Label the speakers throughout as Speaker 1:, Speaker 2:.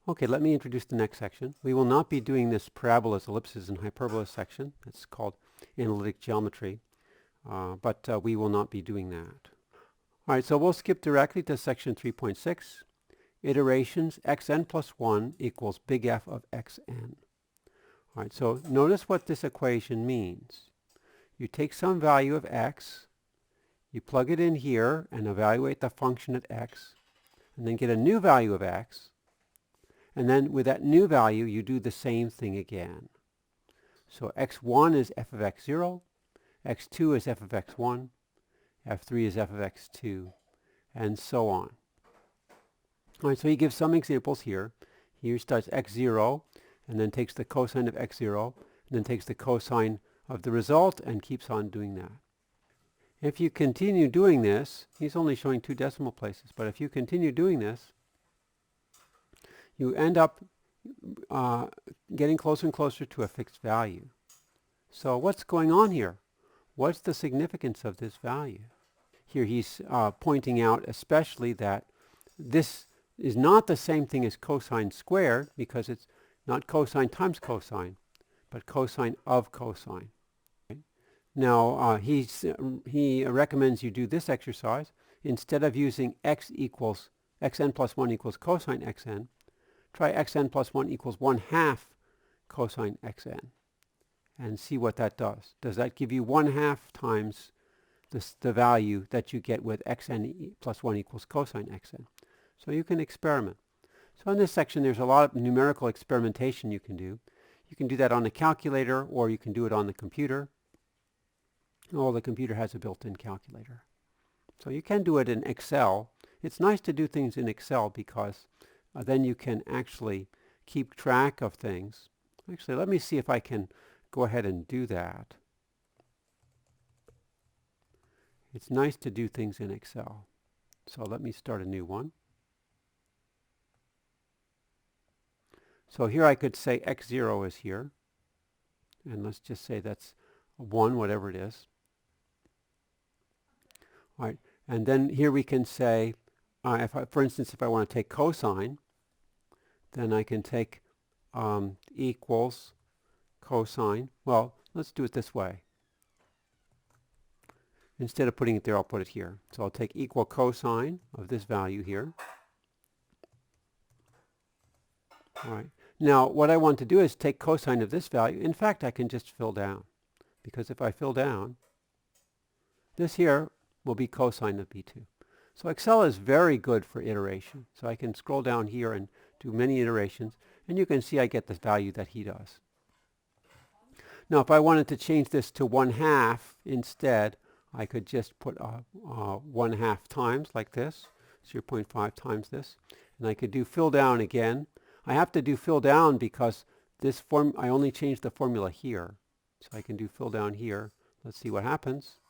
Speaker 1: Okay, let me introduce the next section. We will not be doing this parabolas, ellipses, and hyperbolas section. It's called analytic geometry, but we will not be doing that. All right, so we'll skip directly to section 3.6. Iterations xn plus 1 equals big F of xn. All right, so notice what this equation means. You take some value of x, you plug it in here and evaluate the function at x, and then get a new value of x, and then with that new value you do the same thing again. So x1 is f of x0, x2 is f of x1, f3 is f of x2, and so on. All right, so he gives some examples here. He starts x0 and then takes the cosine of x0 and then takes the cosine of the result and keeps on doing that. If you continue doing this, he's only showing 2 decimal places, but if you continue doing this, you end up getting closer and closer to a fixed value. So what's going on here? What's the significance of this value? Here he's pointing out especially that this is not the same thing as cosine squared, because it's not cosine times cosine, but cosine of cosine. Okay? Now he recommends you do this exercise. Instead of using xn plus 1 equals cosine xn, try xn plus 1 equals 1/2 cosine xn and see what that does. Does that give you 1/2 times the value that you get with xn plus 1 equals cosine xn? So you can experiment. So in this section there's a lot of numerical experimentation you can do. You can do that on a calculator, or you can do it on the computer. Oh, the computer has a built-in calculator. So you can do it in Excel. It's nice to do things in Excel because then you can actually keep track of things. Actually, let me see if I can go ahead and do that. It's nice to do things in Excel. So let me start a new one. So here I could say x0 is here. And let's just say that's 1, whatever it is. All right. And then here we can say, for instance, if I want to take cosine, then I can take equals cosine. Well, let's do it this way. Instead of putting it there, I'll put it here. So I'll take equal cosine of this value here. All right. Now, what I want to do is take cosine of this value. In fact, I can just fill down, because if I fill down, this here will be cosine of b2. So Excel is very good for iteration. So I can scroll down here and do many iterations, and you can see I get the value that he does. Now, if I wanted to change this to 1/2 instead, I could just put 1/2 times like this, 0.5 times this, and I could do fill down again. I have to do fill down because this I only changed the formula here. So I can do fill down here. Let's see what happens.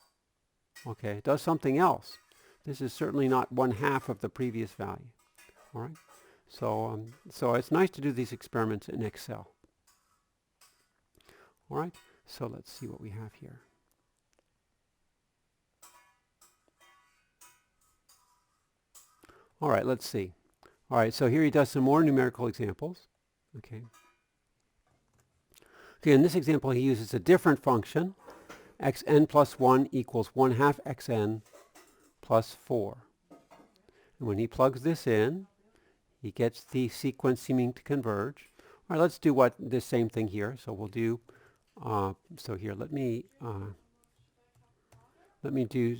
Speaker 1: Okay, it does something else. This is certainly not 1/2 of the previous value. All right. So it's nice to do these experiments in Excel. All right. So let's see what we have here. All right, let's see. All right, so here he does some more numerical examples. Okay. Okay, in this example he uses a different function. Xn plus 1 equals 1/2 xn plus 4. And when he plugs this in, he gets the sequence seeming to converge. All right, let's do this same thing here. So we'll do, so here, let me do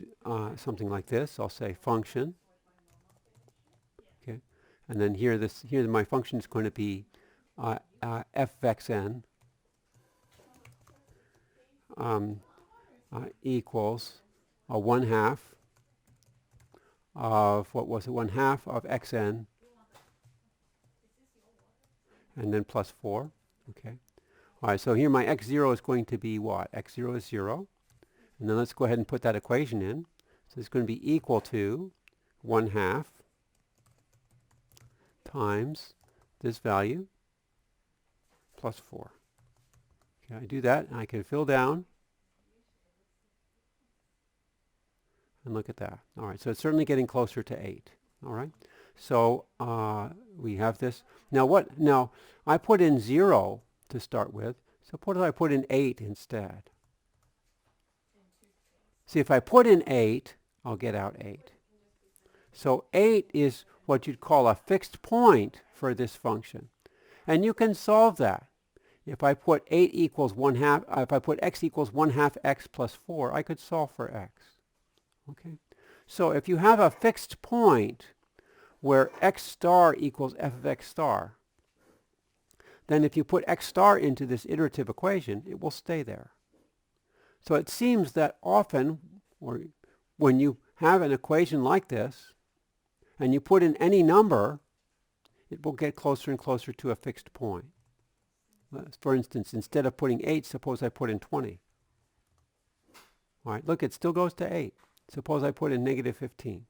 Speaker 1: something like this. I'll say function. Okay, and then here my function is going to be f xn equals 1/2 of, what was it, 1/2 of xn, and then plus 4. Okay. All right, so here my x0 is going to be what? x0 is 0. And then let's go ahead and put that equation in. So it's going to be equal to 1/2 times this value plus 4. Okay, I do that, and I can fill down. And look at that. All right, so it's certainly getting closer to 8. All right. So we have this. Now what? Now I put in 0 to start with. Suppose I put in 8 instead. See, if I put in 8, I'll get out 8. So 8 is what you'd call a fixed point for this function. And you can solve that. If I put 8 equals 1/2, if I put x equals 1/2 x plus 4, I could solve for x. Okay. So if you have a fixed point where x star equals f of x star, then if you put x star into this iterative equation, it will stay there. So it seems that often, or when you have an equation like this, and you put in any number, it will get closer and closer to a fixed point. For instance, instead of putting 8, suppose I put in 20. All right, look, it still goes to 8. Suppose I put in negative 15.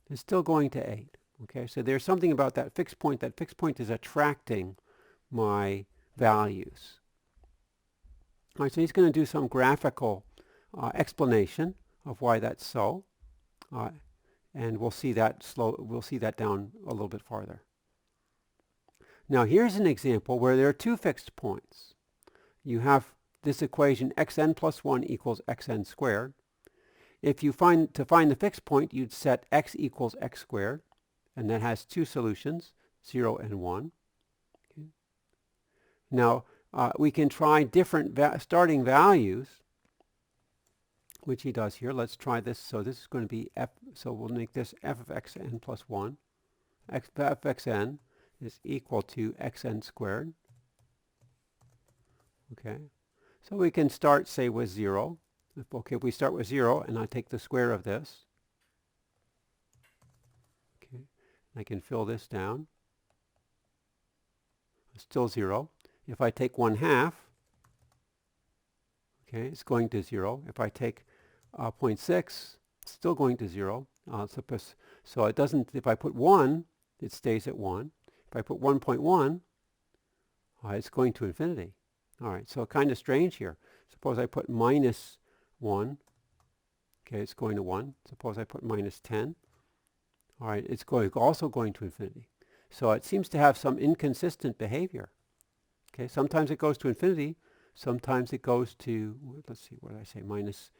Speaker 1: It's still going to 8. Okay, so there's something about that fixed point. That fixed point is attracting my values. All right, so he's going to do some graphical explanation of why that's so, and we'll see that down a little bit farther. Now here's an example where there are two fixed points. You have this equation xn plus 1 equals xn squared. If you find the fixed point, you'd set x equals x squared, and that has two solutions, 0 and 1. Okay. Now we can try different starting values, which he does here. Let's try this. So this is going to be f, so we'll make this f of xn plus 1. F of xn is equal to xn squared. Okay, so we can start, say, with 0. If we start with 0 and I take the square of this, okay, I can fill this down. It's still 0. If I take 1/2, okay, it's going to 0. If I take 0.6, it's still going to 0. So it doesn't, if I put 1, it stays at 1. If I put 1.1, it's going to infinity. All right, so kind of strange here. Suppose I put minus 1. Okay, it's going to 1. Suppose I put minus 10. All right, it's also going to infinity. So it seems to have some inconsistent behavior. Okay, sometimes it goes to infinity. Sometimes it goes to, let's see, what did I say, minus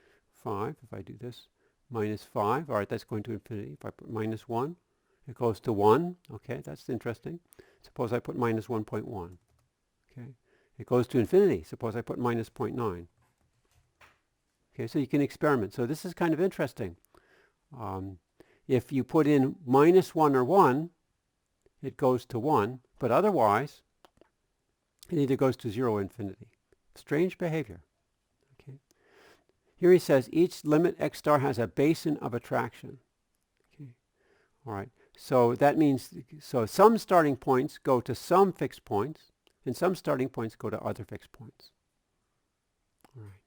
Speaker 1: 5. If I do this, minus 5. All right, that's going to infinity. If I put minus 1, it goes to 1. Okay, that's interesting. Suppose I put minus 1.1. Okay, it goes to infinity. Suppose I put minus 0.9. Okay, so you can experiment. So this is kind of interesting. If you put in minus 1 or 1, it goes to 1. But otherwise, it either goes to 0 or infinity. Strange behavior. Okay. Here he says each limit x star has a basin of attraction. Okay. All right. So that means, so some starting points go to some fixed points, and some starting points go to other fixed points. All right.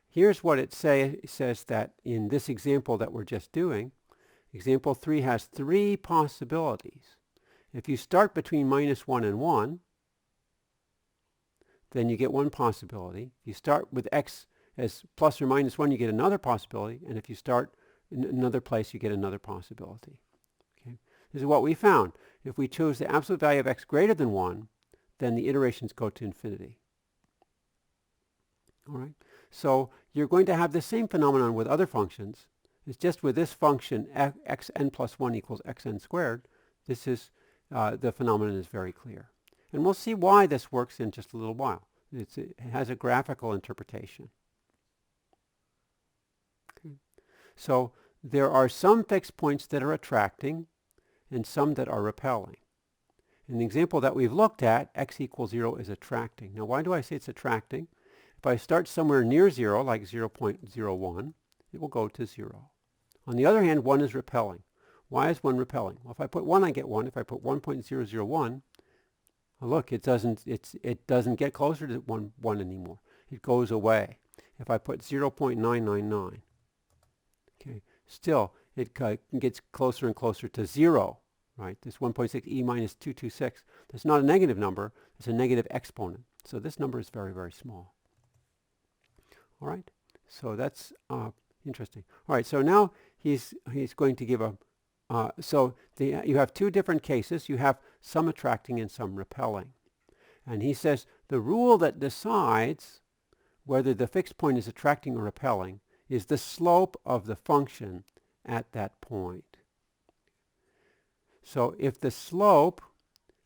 Speaker 1: Here's what it says that in this example that we're just doing, example 3 has 3 possibilities. If you start between minus 1 and 1, then you get one possibility. If you start with x as plus or minus 1, you get another possibility. And if you start in another place, you get another possibility. Okay. This is what we found. If we chose the absolute value of x greater than 1, then the iterations go to infinity. All right. So you're going to have the same phenomenon with other functions. It's just with this function, xn plus 1 equals xn squared, this is, the phenomenon is very clear. And we'll see why this works in just a little while. It has a graphical interpretation. Okay. So there are some fixed points that are attracting and some that are repelling. In the example that we've looked at, x equals 0 is attracting. Now, why do I say it's attracting? If I start somewhere near 0, like 0.01, it will go to 0. On the other hand, 1 is repelling. Why is 1 repelling? Well, if I put 1, I get 1. If I put 1.001, look, it doesn't get closer to 1 anymore. It goes away. If I put 0.999, okay, still it gets closer and closer to 0, right? This 1.6 e minus 226, that's not a negative number, it's a negative exponent. So this number is very, very small. All right, so that's interesting. All right, so now he's going to give a you have two different cases. You have some attracting and some repelling. And he says the rule that decides whether the fixed point is attracting or repelling is the slope of the function at that point. So if the slope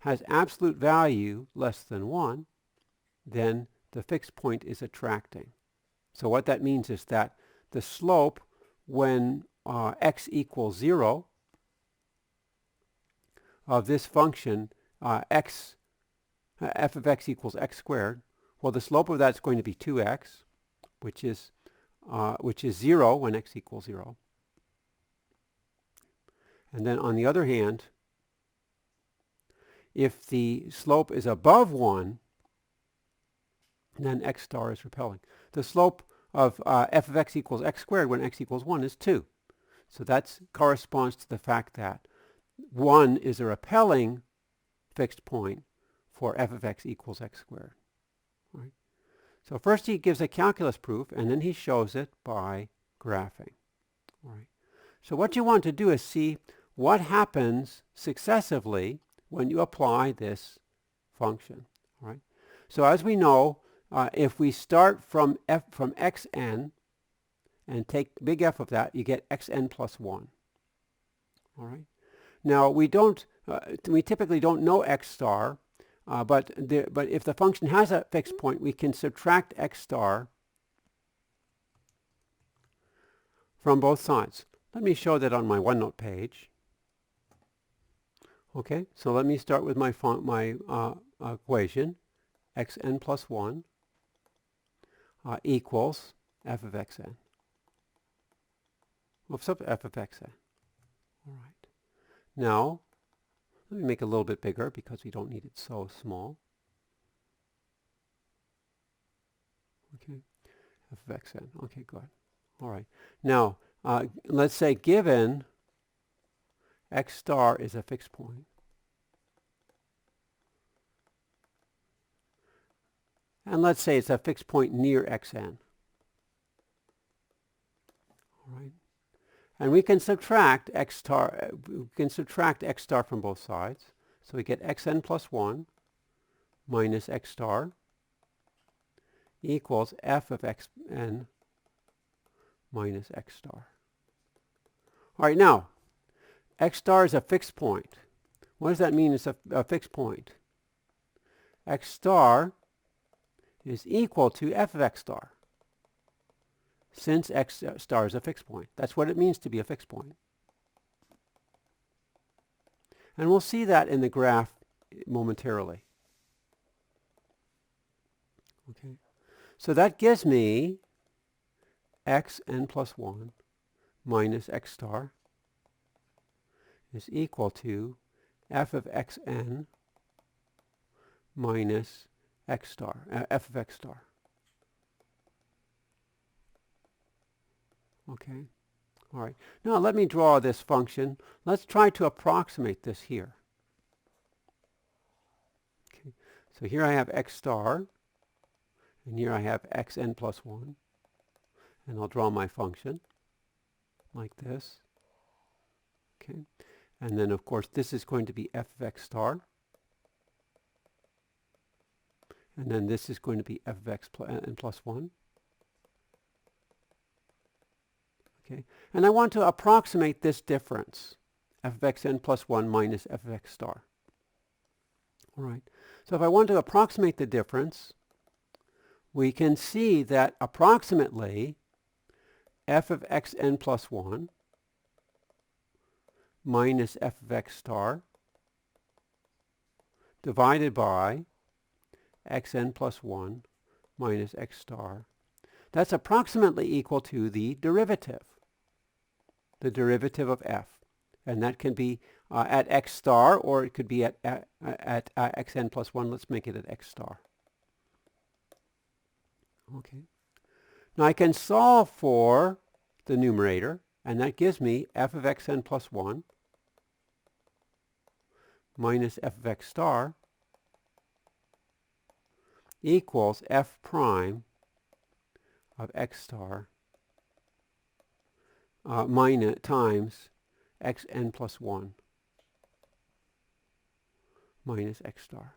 Speaker 1: has absolute value less than 1, then the fixed point is attracting. So what that means is that the slope when x equals 0 of this function f of x equals x squared, well, the slope of that is going to be 2x, which is 0 when x equals 0. And then on the other hand, if the slope is above 1, then x star is repelling. The slope of f of x equals x squared when x equals 1 is 2. So that corresponds to the fact that 1 is a repelling fixed point for f of x equals x squared. Right? So first he gives a calculus proof, and then he shows it by graphing. Right? So what you want to do is see what happens successively when you apply this function. Right? So as we know, if we start from xn and take big F of that, you get xn plus 1. All right. Now we typically don't know x star, but if the function has a fixed point, we can subtract x star from both sides. Let me show that on my OneNote page. Okay, so let me start with my equation, xn plus 1 equals f of xn. What's up, f of xn? All right. Now, let me make it a little bit bigger because we don't need it so small. Okay, f of xn. Okay, good. All right. Now, let's say given x star is a fixed point, and let's say it's a fixed point near xn. All right. And we can subtract x star. We can subtract x star from both sides, so we get xn plus 1 minus x star equals f of xn minus x star. All right, now x star is a fixed point. What does that mean? It's a fixed point. X star is equal to f of x star, since x star is a fixed point. That's what it means to be a fixed point. And we'll see that in the graph momentarily. Okay, so that gives me xn plus 1 minus x star is equal to f of xn minus x star, f of x star. Okay, all right. Now let me draw this function. Let's try to approximate this here. Okay, so here I have x star, and here I have xn plus 1. And I'll draw my function like this. Okay, and then of course this is going to be f of x star. And then this is going to be f of xn plus 1. Okay, and I want to approximate this difference, f of xn plus 1 minus f of x star. All right, so if I want to approximate the difference, we can see that approximately f of xn plus 1 minus f of x star divided by xn plus 1 minus x star, that's approximately equal to the derivative of f. And that can be at x star, or it could be at xn plus 1. Let's make it at x star. Okay. Now I can solve for the numerator, and that gives me f of xn plus 1 minus f of x star equals f prime of x star minus times xn plus 1 minus x star.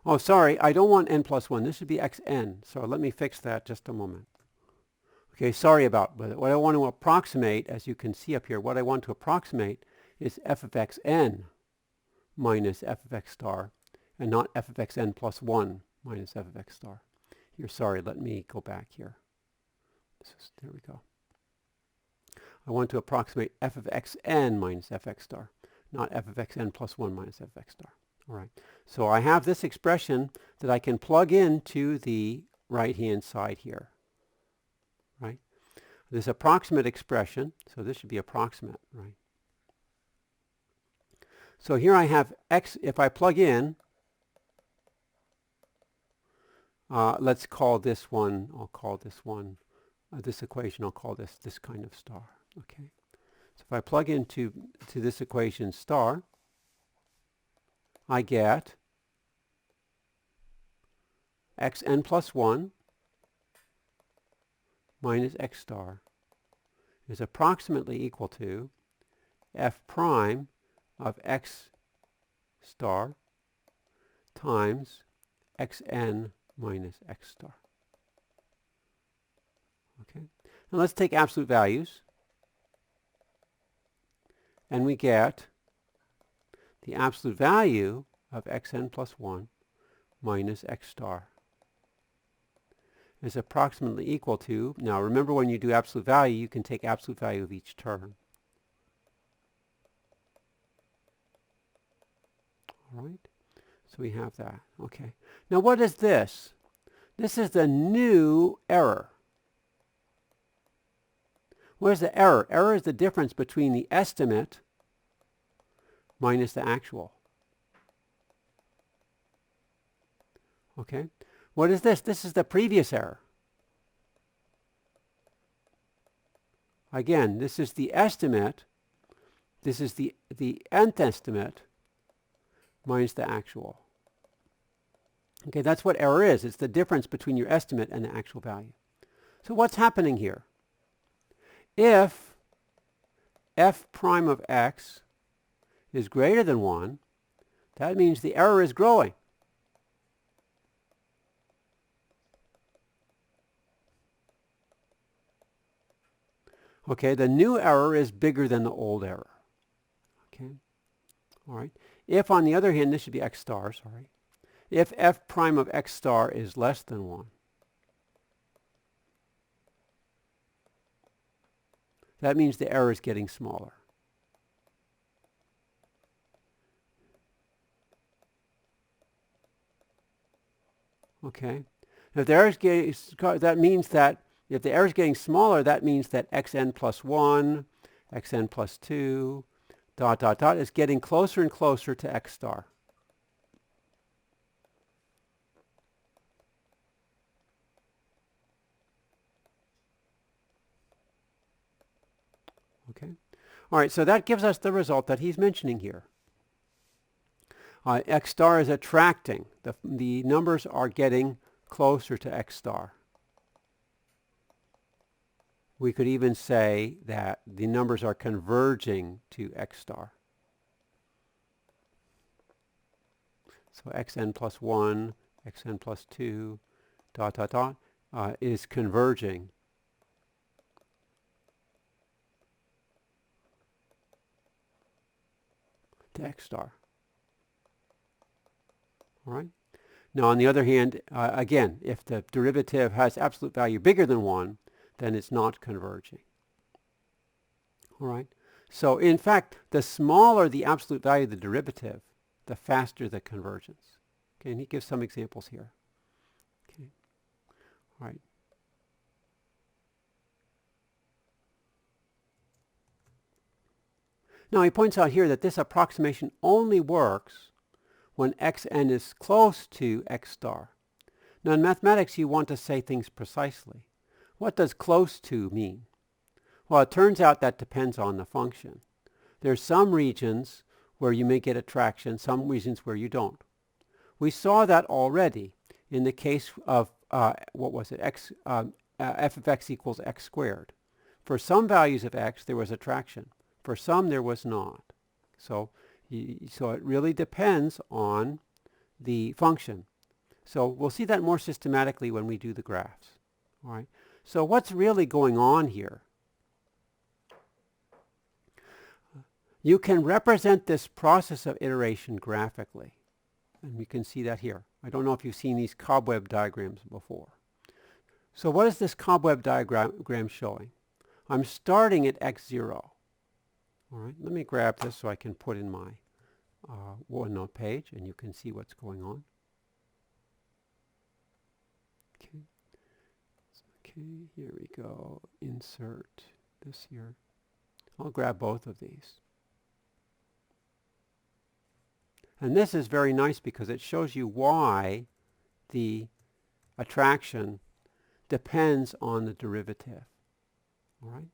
Speaker 1: Oh, sorry, I don't want n plus 1. This should be xn. So let me fix that just a moment. Okay, sorry about that. What I want to approximate, as you can see up here, what I want to approximate is f of xn minus f of x star, and not f of xn plus 1 minus f of x star. Here, sorry, let me go back here. There we go. I want to approximate f of xn minus f of x star, not f of xn plus 1 minus f of x star. All right, so I have this expression that I can plug into the right-hand side here, right? This approximate expression, so this should be approximate, right? So here I have x, if I plug in, let's call this one, I'll call this one, this equation, I'll call this kind of star, okay? So if I plug into this equation star, I get xn plus 1 minus x star is approximately equal to f prime of x star times xn minus x star. Okay. Now let's take absolute values, and we get the absolute value of xn plus 1 minus x star is approximately equal to, now remember when you do absolute value, you can take absolute value of each term. All right, so we have that. Okay, now what is this? This is the new error. What is the error? Error is the difference between the estimate minus the actual. Okay, what is this? This is the previous error. Again, this is the estimate. This is the nth estimate minus the actual. Okay, that's what error is. It's the difference between your estimate and the actual value. So what's happening here? If f prime of x is greater than 1, that means the error is growing. Okay, the new error is bigger than the old error. Okay, all right. If, on the other hand, this should be x star, sorry. If f prime of x star is less than 1, that means the error is getting smaller. Okay, if the error is getting, that means that if the error is getting smaller, that means that xn plus 1, xn plus 2, ... is getting closer and closer to x star. Okay. All right, so that gives us the result that he's mentioning here. X star is attracting. The numbers are getting closer to x star. We could even say that the numbers are converging to x star. So xn plus 1, xn plus 2, ... is converging to x star. All right. Now, on the other hand, again, if the derivative has absolute value bigger than 1, then it's not converging. All right. So, in fact, the smaller the absolute value of the derivative, the faster the convergence. Okay, and he gives some examples here. Okay. All right. Now, he points out here that this approximation only works when xn is close to x star. Now, in mathematics, you want to say things precisely. What does close to mean? Well, it turns out that depends on the function. There's some regions where you may get attraction, some regions where you don't. We saw that already in the case of, what was it, f of x equals x squared. For some values of x, there was attraction. For some, there was not. So it really depends on the function. So we'll see that more systematically when we do the graphs. All right. So what's really going on here? You can represent this process of iteration graphically. And we can see that here. I don't know if you've seen these cobweb diagrams before. So what is this cobweb diagram showing? I'm starting at x0. All right, let me grab this so I can put in my OneNote page and you can see what's going on. Okay, here we go. Insert this here. I'll grab both of these. And this is very nice because it shows you why the attraction depends on the derivative. All right.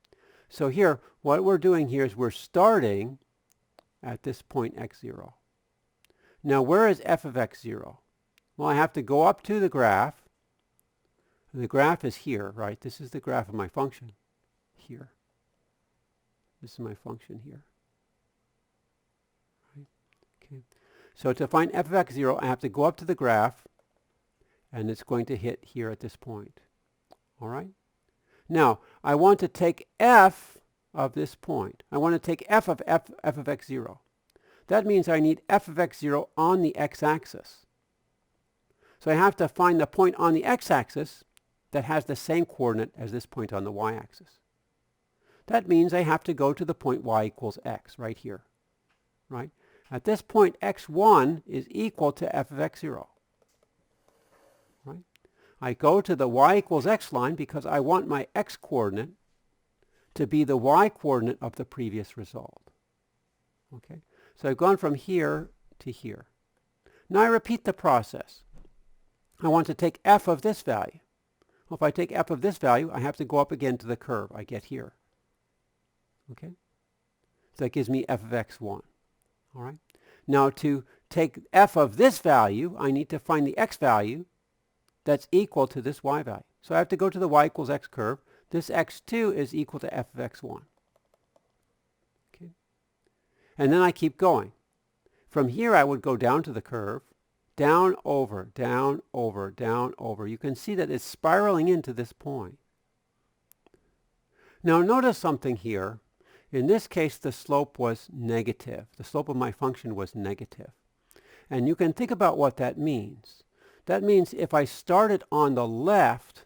Speaker 1: So here, what we're doing here is we're starting at this point x0. Now, where is f of x0? Well, I have to go up to the graph. The graph is here, right? This is the graph of my function here. This is my function here. Right? Okay. So to find f of x0, I have to go up to the graph, and it's going to hit here at this point. All right? Now, I want to take f of this point. I want to take f of x0. That means I need f of x0 on the x-axis. So I have to find the point on the x-axis that has the same coordinate as this point on the y-axis. That means I have to go to the point y equals x right here. Right? At this point, x1 is equal to f of x0. Right? I go to the y equals x line because I want my x coordinate to be the y coordinate of the previous result. Okay? So I've gone from here to here. Now I repeat the process. I want to take f of this value. Well, if I take f of this value, I have to go up again to the curve I get here. Okay? So that gives me f of x1. All right? Now to take f of this value, I need to find the x value that's equal to this y value. So I have to go to the y equals x curve. This x2 is equal to f of x1. Okay? And then I keep going. From here, I would go down to the curve, down, over, down, over, down, over. You can see that it's spiraling into this point. Now notice something here. In this case, the slope was negative. The slope of my function was negative. And you can think about what that means. That means if I started on the left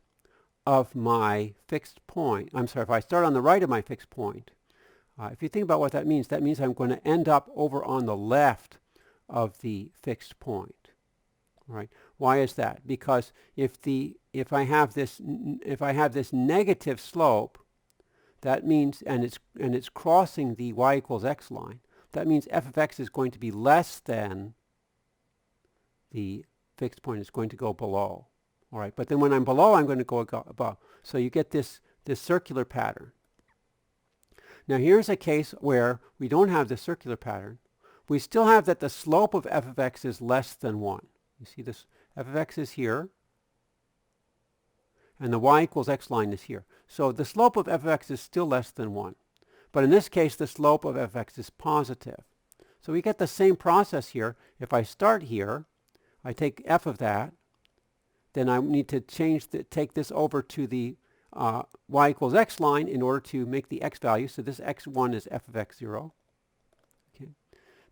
Speaker 1: of my fixed point, if I start on the right of my fixed point, if you think about what that means I'm going to end up over on the left of the fixed point. Right? Why is that? Because if I have this negative slope, that means and it's crossing the y equals x line, that means f of x is going to be less than the fixed point. Is going to go below. All right, but then when I'm below, I'm going to go above. So you get this circular pattern. Now here's a case where we don't have the circular pattern. We still have that the slope of f of x is less than 1. You see this? F of x is here, and the y equals x line is here. So the slope of f of x is still less than 1. But in this case, the slope of f of x is positive. So we get the same process here. If I start here, I take f of that, then I need to take this over to the y equals x line in order to make the x value. So this x1 is f of x0. Okay.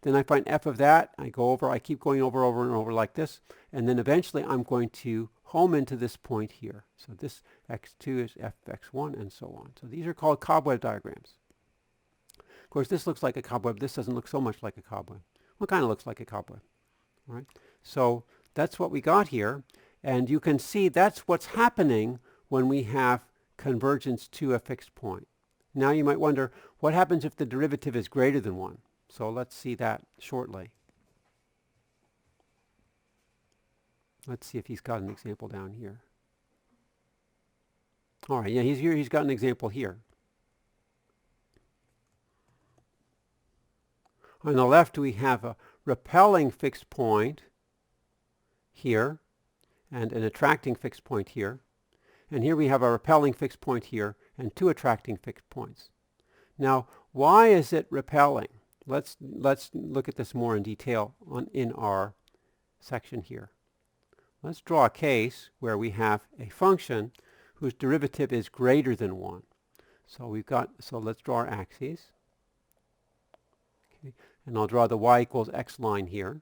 Speaker 1: Then I find f of that. I go over. I keep going over and over like this. And then eventually I'm going to home into this point here. So this x2 is f of x1 and so on. So these are called cobweb diagrams. Of course, this looks like a cobweb. This doesn't look so much like a cobweb. Well, it kind of looks like a cobweb. All right. So that's what we got here. And you can see that's what's happening when we have convergence to a fixed point. Now you might wonder, what happens if the derivative is greater than 1? So let's see that shortly. Let's see if he's got an example down here. All right, yeah, he's got an example here. On the left, we have a repelling fixed point here and an attracting fixed point here. And here we have a repelling fixed point here and 2 attracting fixed points. Now, why is it repelling? Let's look at this more in detail in our section here. Let's draw a case where we have a function whose derivative is greater than 1. So let's draw our axes. Okay. And I'll draw the y equals x line here.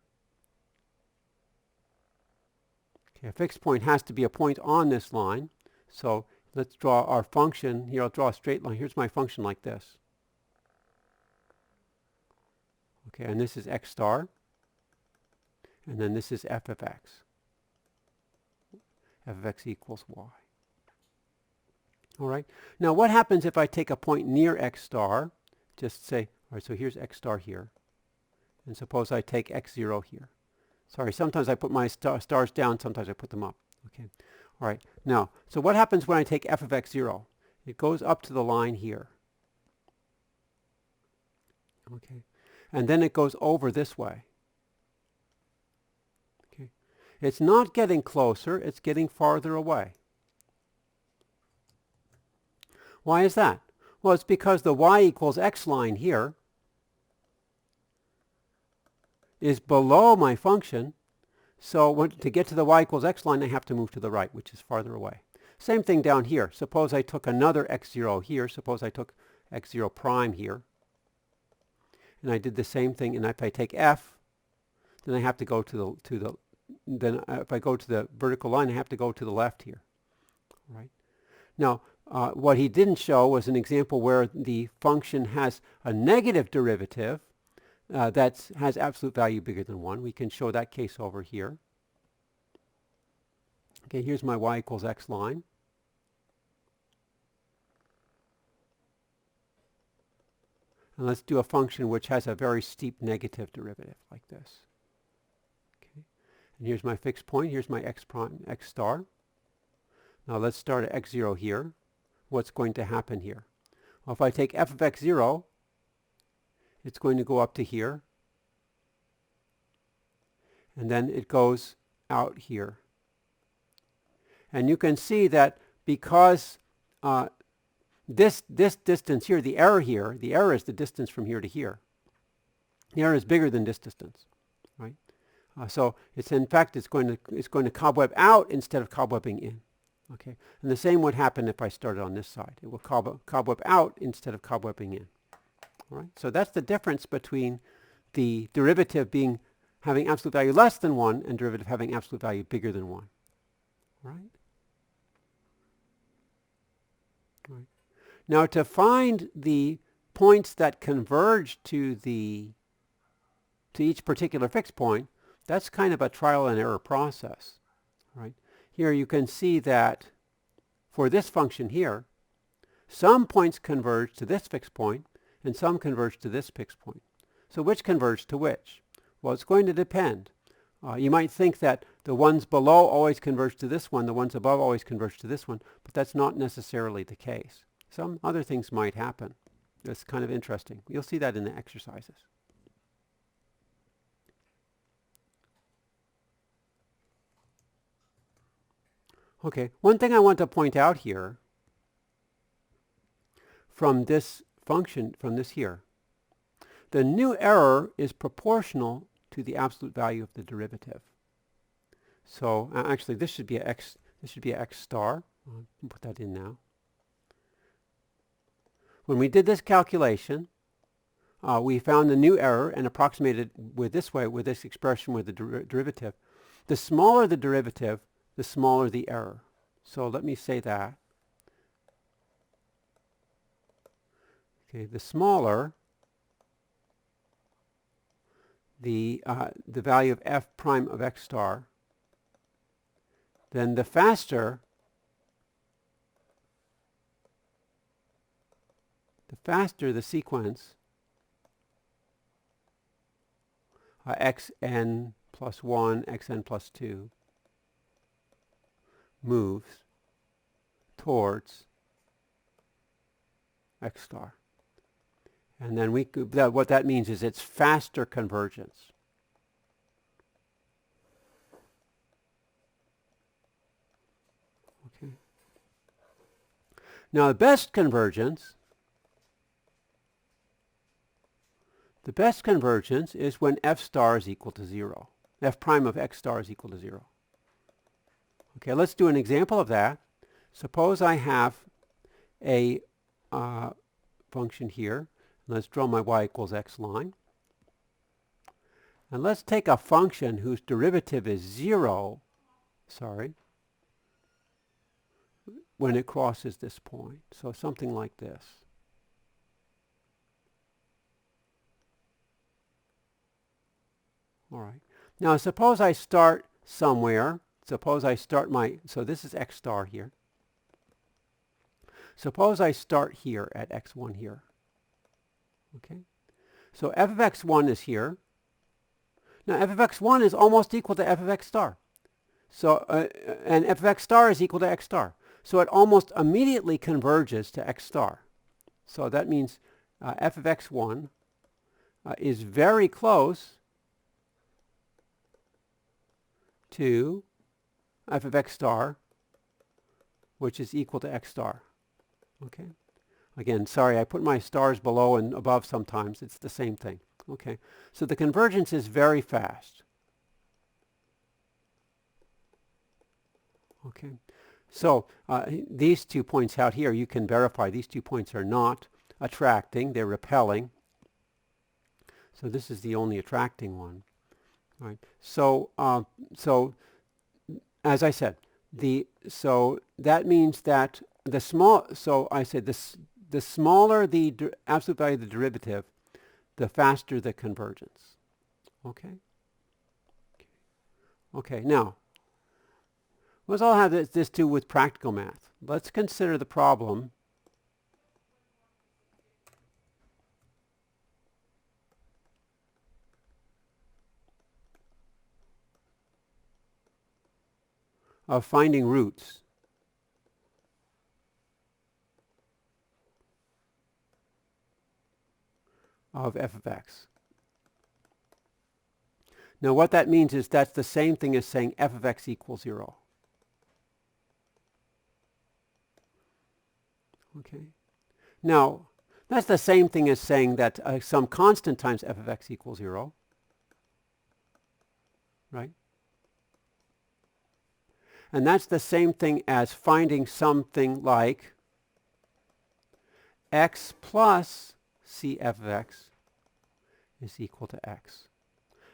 Speaker 1: Okay, a fixed point has to be a point on this line. So let's draw our function. Here I'll draw a straight line. Here's my function like this. Okay, and this is x star. And then this is f of x. F of x equals y. All right. Now what happens if I take a point near x star? Just say, all right, so here's x star here. And suppose I take x0 here. Sorry, sometimes I put my stars down, sometimes I put them up. Okay. All right. Now, so what happens when I take f of x0? It goes up to the line here. Okay. And then it goes over this way. Okay. It's not getting closer, it's getting farther away. Why is that? Well, it's because the y equals x line here is below my function. So to get to the y equals x line, I have to move to the right, which is farther away. Same thing down here. Suppose I took another x0 here. Suppose I took x0 prime here. And I did the same thing. And if I take f, then I have to go if I go to the vertical line, I have to go to the left here. Right? Now, what he didn't show was an example where the function has a negative derivative that has absolute value bigger than 1. We can show that case over here. Okay, here's my y equals x line. And let's do a function which has a very steep negative derivative like this. Okay. And here's my fixed point. Here's my x star. Now let's start at x0 here. What's going to happen here? Well, if I take f of x0, it's going to go up to here. And then it goes out here. And you can see that because this distance here, the error is the distance from here to here. The error is bigger than this distance, right? So it's in fact it's going to cobweb out instead of cobwebbing in. Okay, and the same would happen if I started on this side. It will cobweb out instead of cobwebbing in. All right, so that's the difference between the derivative having absolute value less than 1 and derivative having absolute value bigger than 1. All right. All right. Now to find the points that converge to each particular fixed point, that's kind of a trial and error process. Right. Here you can see that for this function here, some points converge to this fixed point and some converge to this fixed point. So which converge to which? Well, it's going to depend. You might think that the ones below always converge to this one, the ones above always converge to this one, but that's not necessarily the case. Some other things might happen. That's kind of interesting. You'll see that in the exercises. Okay, one thing I want to point out here from this function, from this here, the new error is proportional to the absolute value of the derivative. So actually this should be a x star. I'll put that in now. When we did this calculation, we found the new error and approximated with this expression with the derivative. The smaller the derivative, the smaller the error. So let me say that. Okay, the smaller the value of f prime of x star, then the faster the sequence xn plus 1, xn plus 2 moves towards x star. And then what that means is it's faster convergence. Okay. Now the best convergence is when f star is equal to 0. F prime of x star is equal to 0. Okay, let's do an example of that. Suppose I have a function here. Let's draw my y equals x line. And let's take a function whose derivative is 0, when it crosses this point. So something like this. All right. Now suppose I start somewhere. Suppose I start so this is x star here. Suppose I start here at x1 here. Okay. So f of x1 is here. Now f of x1 is almost equal to f of x star. So, and f of x star is equal to x star. So it almost immediately converges to x star. So that means f of x1 is very close to f of x star, which is equal to x star. Okay. Again, sorry, I put my stars below and above sometimes. It's the same thing. Okay. So the convergence is very fast. Okay. So these 2 points out here, you can verify these 2 points are not attracting, they're repelling. So this is the only attracting one. All right. So as I said, so that means that the smaller the absolute value of the derivative, the faster the convergence. Okay. Okay. Now, what does all have this to do with practical math? Let's consider the problem of finding roots of f of x. Now what that means is that's the same thing as saying f of x equals 0. Okay. Now, that's the same thing as saying that some constant times f of x equals 0. Right? And that's the same thing as finding something like x plus c f of x is equal to x.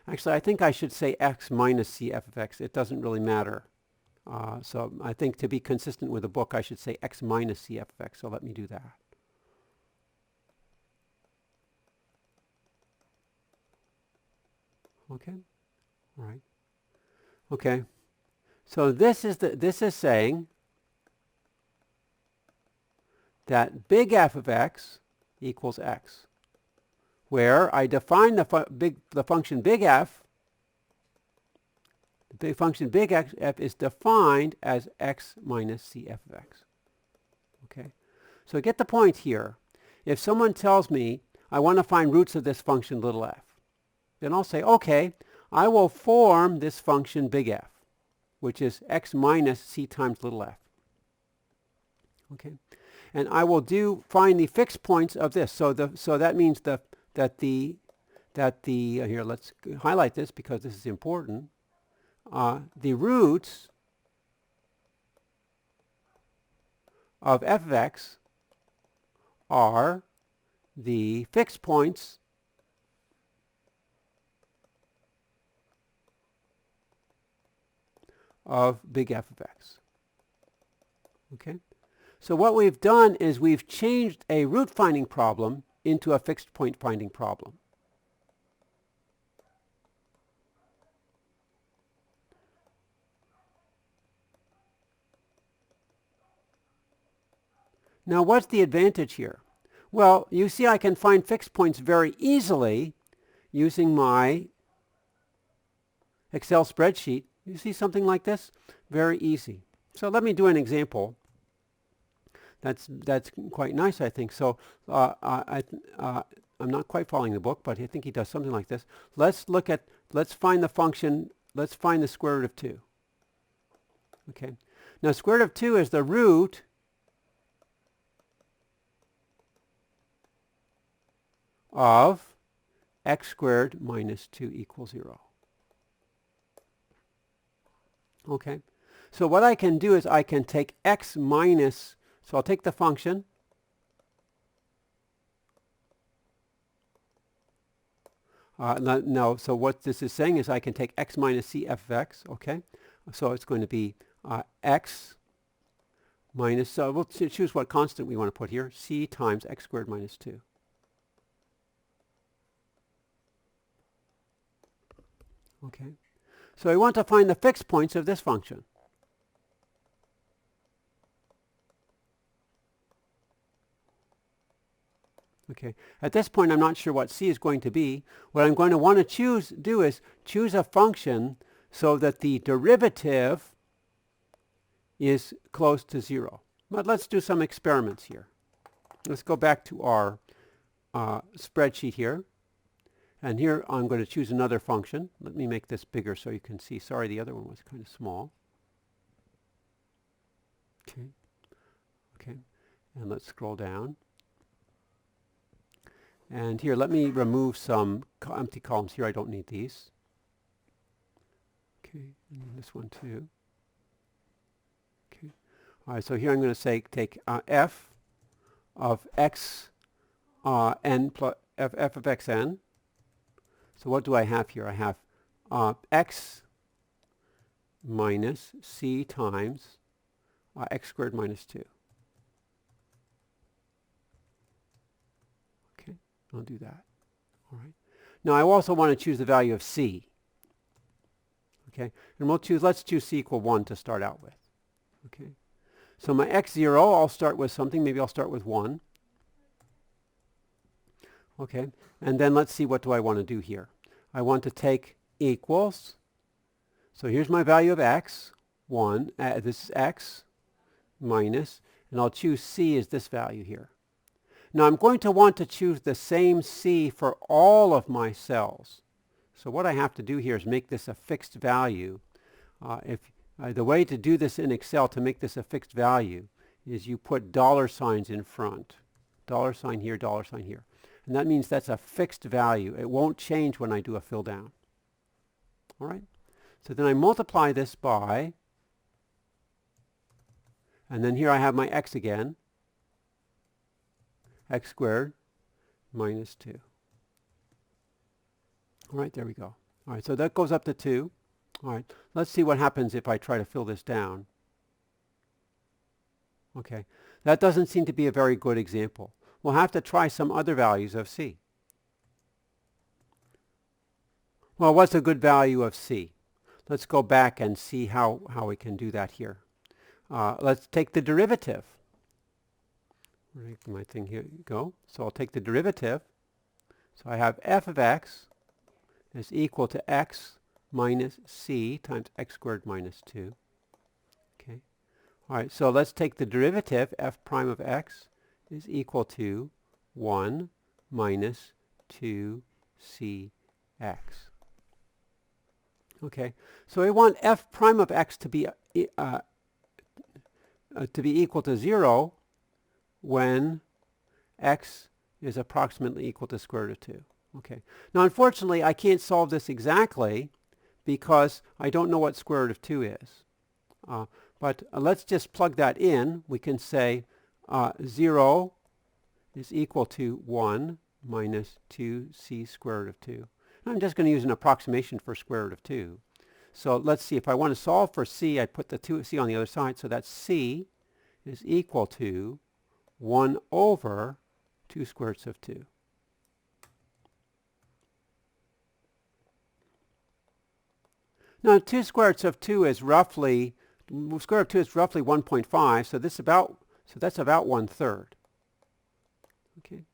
Speaker 1: Actually, I think I should say x minus c f of x. It doesn't really matter. So I think to be consistent with the book, I should say x minus c f of x. So let me do that. Okay. All right. Okay. So this is saying that big F of x equals x, where I define the function big F. The function big F is defined as x minus c f of x. Okay, so get the point here. If someone tells me I want to find roots of this function little f, then I'll say, okay, I will form this function big F, which is x minus c times little f. Okay, and I will find the fixed points of this. So that means that the here, let's highlight this because this is important. The roots of f of x are the fixed points of big F of x. Okay? So what we've done is we've changed a root finding problem into a fixed point finding problem. Now what's the advantage here? Well, you see I can find fixed points very easily using my Excel spreadsheet. You see something like this? Very easy. So let me do an example. That's quite nice, I think. So I'm not quite following the book, but I think he does something like this. Let's find the function, let's find the square root of 2. Okay. Now square root of 2 is the root of x squared minus 2 equals 0. Okay, so what I can do is I can take x minus, so I'll take the function, no, so what this is saying is I can take x minus c f of x, okay? So it's going to be x minus, so we'll choose what constant we want to put here, c times x squared minus 2. Okay, so I want to find the fixed points of this function. Okay, at this point I'm not sure what c is going to be. What I'm going to want to do is choose a function so that the derivative is close to 0. But let's do some experiments here. Let's go back to our spreadsheet here. And here I'm going to choose another function. Let me make this bigger so you can see. Sorry, the other one was kind of small. Okay, okay, and let's scroll down. And here, let me remove some empty columns here. I don't need these. Okay, and this one too. Okay, all right, so here I'm going to say take f of x n plus f of x n. So what do I have here? I have x minus c times x squared minus 2. Okay, I'll do that. All right. Now I also want to choose the value of c. Okay, and let's choose c equal 1 to start out with. Okay, so my x0, I'll start with something. Maybe I'll start with 1. Okay, and then let's see, what do I want to do here? I want to take equals. So here's my value of x, 1. This is x minus, and I'll choose c as this value here. Now I'm going to want to choose the same c for all of my cells. So what I have to do here is make this a fixed value. The way to do this in Excel to make this a fixed value is you put dollar signs in front. Dollar sign here, dollar sign here. And that means that's a fixed value. It won't change when I do a fill down. All right? So then I multiply this by, and then here I have my x again, x squared minus 2. All right, there we go. All right, so that goes up to 2. All right, let's see what happens if I try to fill this down. Okay, that doesn't seem to be a very good example. We'll have to try some other values of c. Well, what's a good value of c? Let's go back and see how we can do that here. Let's take the derivative. Right, my thing here go. So I'll take the derivative. So I have f of x is equal to x minus c times x squared minus 2. Okay. All right, so let's take the derivative. F prime of x is equal to 1 minus 2cx. Okay, so we want f prime of x to be equal to 0 when x is approximately equal to square root of 2. Okay, now unfortunately I can't solve this exactly because I don't know what square root of 2 is. But let's just plug that in. We can say 0 is equal to 1 minus 2c square root of 2. And I'm just going to use an approximation for square root of 2. So let's see, if I want to solve for c, I put the 2c on the other side, so that c is equal to 1 over 2 square roots of 2. Now 2 square roots of 2 is roughly, square root of 2 is roughly 1.5, so that's about 1/3. Okay,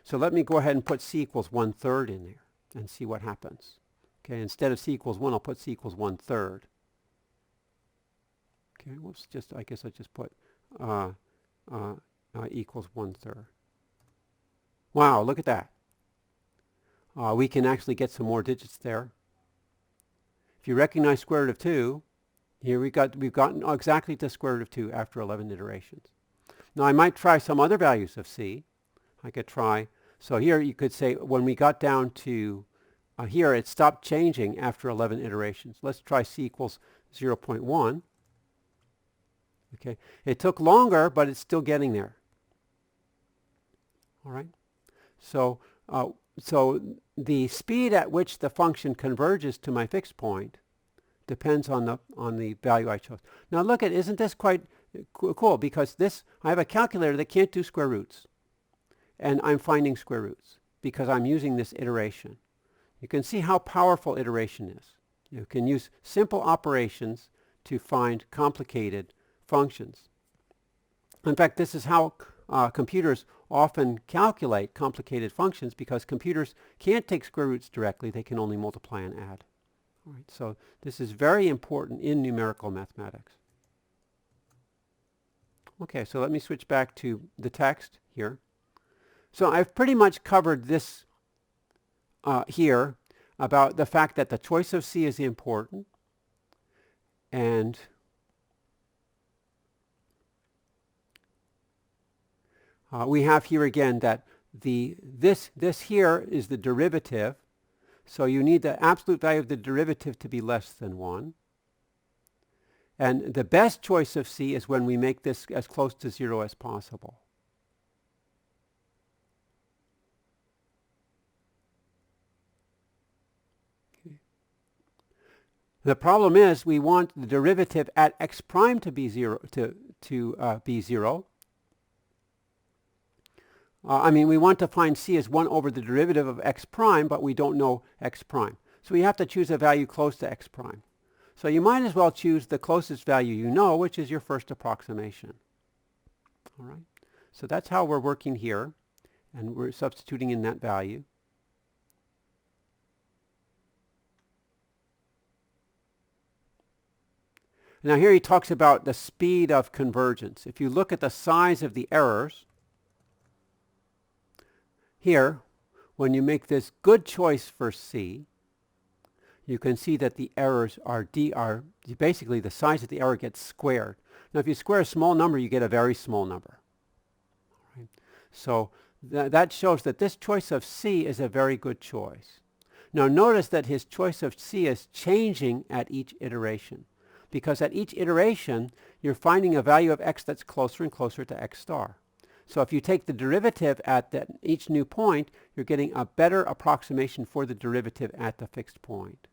Speaker 1: so let me go ahead and put c equals 1/3 in there and see what happens. Okay, instead of c equals 1, I'll put c equals 1/3. Okay, whoops, I guess I just put equals 1/3. Wow, look at that. We can actually get some more digits there. If you recognize square root of 2, here we've gotten exactly to square root of 2 after 11 iterations. Now I might try some other values of c. I could try So here you could say when we got down to here, it stopped changing after 11 iterations. Let's try c equals 0.1. Okay, it took longer, but it's still getting there. All right. So, so the speed at which the function converges to my fixed point depends on the value I chose. Now look at, isn't this quite cool? Because this, I have a calculator that can't do square roots, and I'm finding square roots because I'm using this iteration. You can see how powerful iteration is. You can use simple operations to find complicated functions. In fact, this is how computers often calculate complicated functions, because computers can't take square roots directly. They can only multiply and add. All right, so this is very important in numerical mathematics. Okay, so let me switch back to the text here. So I've pretty much covered this here about the fact that the choice of C is important, and we have here again that this here is the derivative, so you need the absolute value of the derivative to be less than 1. And the best choice of C is when we make this as close to 0 as possible. The problem is we want the derivative at x prime to be 0 to be 0. I mean, we want to find C as 1 over the derivative of x prime, but we don't know x prime. So we have to choose a value close to x prime. So you might as well choose the closest value you know, which is your first approximation. All right. So that's how we're working here, and we're substituting in that value. Now here he talks about the speed of convergence. If you look at the size of the errors, here, when you make this good choice for C, you can see that the errors are basically the size of the error gets squared. Now if you square a small number, you get a very small number. Right? So that shows that this choice of C is a very good choice. Now notice that his choice of C is changing at each iteration, because at each iteration you're finding a value of x that's closer and closer to x star. So if you take the derivative at each new point, you're getting a better approximation for the derivative at the fixed point.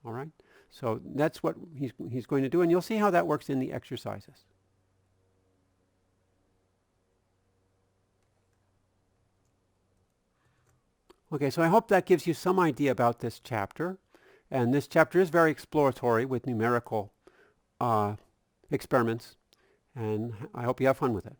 Speaker 1: All right? So that's what he's going to do, and you'll see how that works in the exercises. Okay, so I hope that gives you some idea about this chapter. And this chapter is very exploratory with numerical experiments, and I hope you have fun with it.